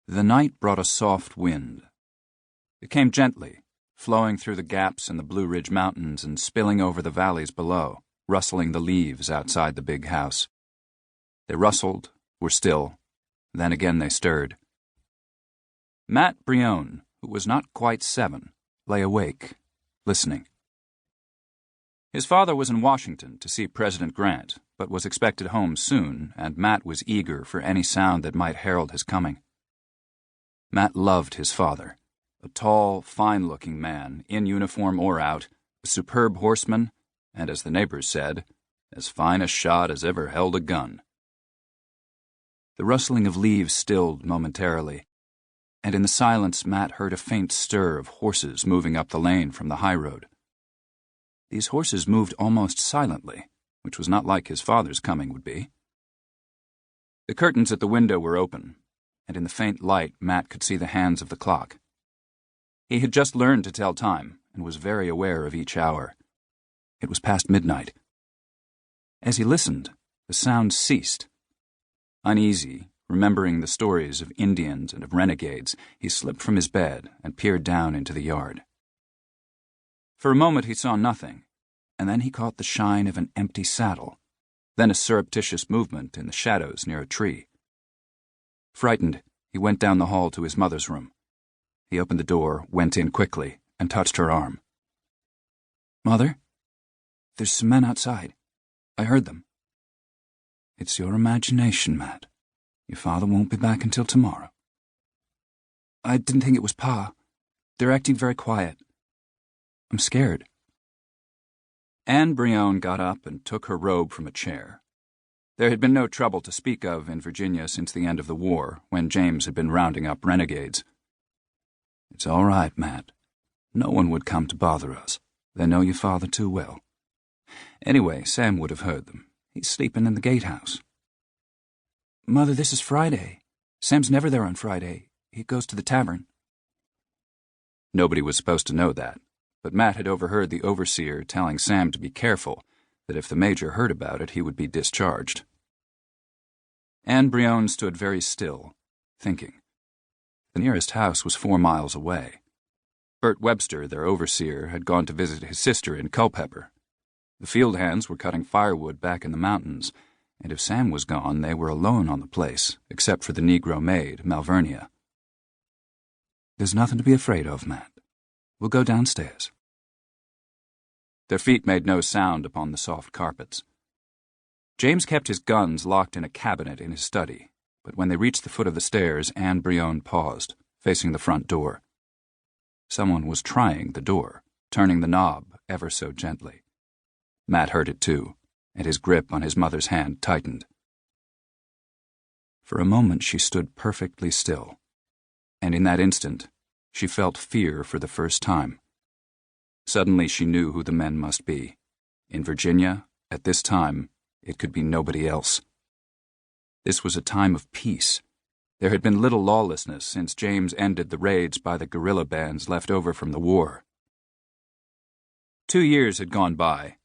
The night brought a soft wind. It came gently, flowing through the gaps in the Blue Ridge Mountains and spilling over the valleys below, rustling the leaves outside the big house. They rustled, were still, then again they stirred. Matt Brionne, who was not quite 7, lay awake, listening. His father was in Washington to see President Grant, but was expected home soon, and Matt was eager for any sound that might herald his coming. Matt loved his father, a tall, fine-looking man, in uniform or out, a superb horseman, and, as the neighbors said, as fine a shot as ever held a gun. The rustling of leaves stilled momentarily, and in the silence Matt heard a faint stir of horses moving up the lane from the high road. These horses moved almost silently, which was not like his father's coming would be. The curtains at the window were open, and in the faint light Matt could see the hands of the clock. He had just learned to tell time, and was very aware of each hour. It was past midnight. As he listened, the sound ceased. Uneasy, remembering the stories of Indians and of renegades, he slipped from his bed and peered down into the yard. For a moment he saw nothing, and then he caught the shine of an empty saddle, then a surreptitious movement in the shadows near a tree. Frightened, he went down the hall to his mother's room. He opened the door, went in quickly, and touched her arm. "Mother, there's some men outside. I heard them." "It's your imagination, Matt. Your father won't be back until tomorrow." "I didn't think it was Pa. They're acting very quiet. I'm scared." Anne Brionne got up and took her robe from a chair. There had been no trouble to speak of in Virginia since the end of the war, when James had been rounding up renegades. "It's all right, Matt. No one would come to bother us. They know your father too well. Anyway, Sam would have heard them. He's sleeping in the gatehouse." "Mother, this is Friday. Sam's never there on Friday. He goes to the tavern." Nobody was supposed to know that, but Matt had overheard the overseer telling Sam to be careful, that if the major heard about it, he would be discharged. Anne Brionne stood very still, thinking. The nearest house was 4 miles away. Bert Webster, their overseer, had gone to visit his sister in Culpeper. The field hands were cutting firewood back in the mountains, and if Sam was gone, they were alone on the place, except for the Negro maid, Malvernia. "There's nothing to be afraid of, Matt. We'll go downstairs." Their feet made no sound upon the soft carpets. James kept his guns locked in a cabinet in his study, but when they reached the foot of the stairs, Anne Brionne paused, facing the front door. Someone was trying the door, turning the knob ever so gently. Matt heard it too, and his grip on his mother's hand tightened. For a moment she stood perfectly still, and in that instant she felt fear for the first time. Suddenly she knew who the men must be. In Virginia, at this time, it could be nobody else. This was a time of peace. There had been little lawlessness since James ended the raids by the guerrilla bands left over from the war. 2 years had gone by,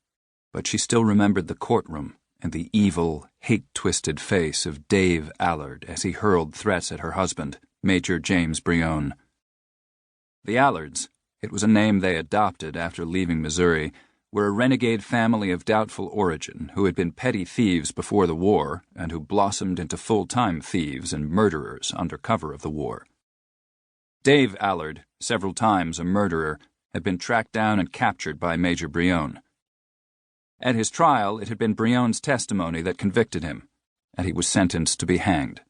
but she still remembered the courtroom and the evil, hate-twisted face of Dave Allard as he hurled threats at her husband, Major James Brionne. The Allards, it was a name they adopted after leaving Missouri, were a renegade family of doubtful origin who had been petty thieves before the war and who blossomed into full-time thieves and murderers under cover of the war. Dave Allard, several times a murderer, had been tracked down and captured by Major Brionne. At his trial, it had been Brionne's testimony that convicted him, and he was sentenced to be hanged.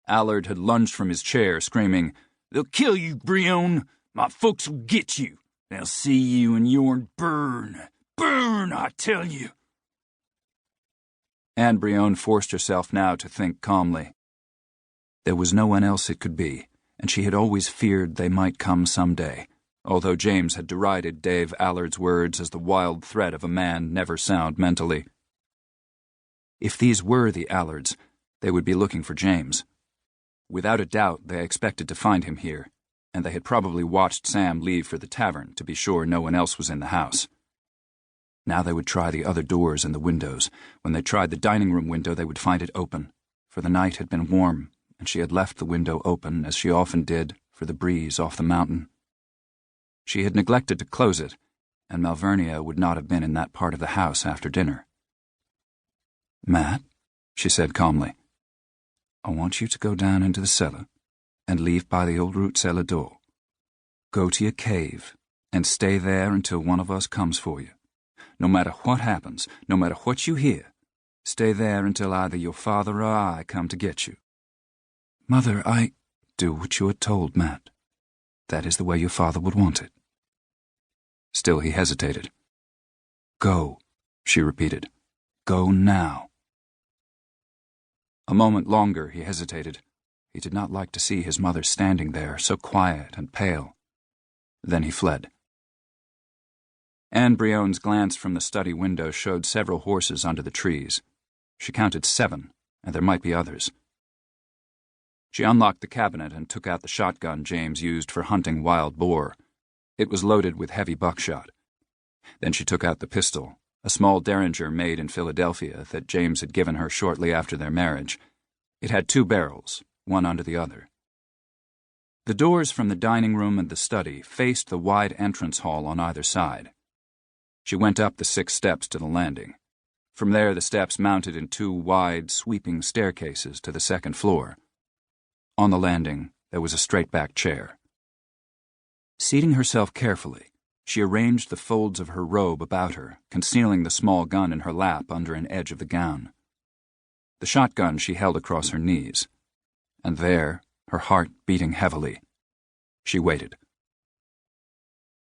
Allard had lunged from his chair, screaming, "They'll kill you, Brionne! My folks will get you! They'll see you and yourn burn! Burn, I tell you!" Anne Brionne forced herself now to think calmly. There was no one else it could be, and she had always feared they might come some day, although James had derided Dave Allard's words as the wild threat of a man never sound mentally. If these were the Allards, they would be looking for James. Without a doubt, they expected to find him here, and they had probably watched Sam leave for the tavern to be sure no one else was in the house. Now they would try the other doors and the windows. When they tried the dining room window, they would find it open, for the night had been warm, and she had left the window open, as she often did, for the breeze off the mountain. She had neglected to close it, and Malvernia would not have been in that part of the house after dinner. "Matt," she said calmly, "I want you to go down into the cellar and leave by the old root cellar door. Go to your cave and stay there until one of us comes for you. No matter what happens, no matter what you hear, stay there until either your father or I come to get you." "Mother, Do what you are told, Matt. That is the way your father would want it." Still he hesitated. "Go," she repeated. "Go now." A moment longer he hesitated. He did not like to see his mother standing there, so quiet and pale. Then he fled. Anne Brionne's glance from the study window showed several horses under the trees. She counted 7, and there might be others. She unlocked the cabinet and took out the shotgun James used for hunting wild boar. It was loaded with heavy buckshot. Then she took out the pistol, a small Derringer made in Philadelphia that James had given her shortly after their marriage. It had 2 barrels, one under the other. The doors from the dining room and the study faced the wide entrance hall on either side. She went up the 6 steps to the landing. From there the steps mounted in 2 wide, sweeping staircases to the 2nd floor. On the landing, there was a straight-back chair. Seating herself carefully, she arranged the folds of her robe about her, concealing the small gun in her lap under an edge of the gown. The shotgun she held across her knees. And there, her heart beating heavily, she waited.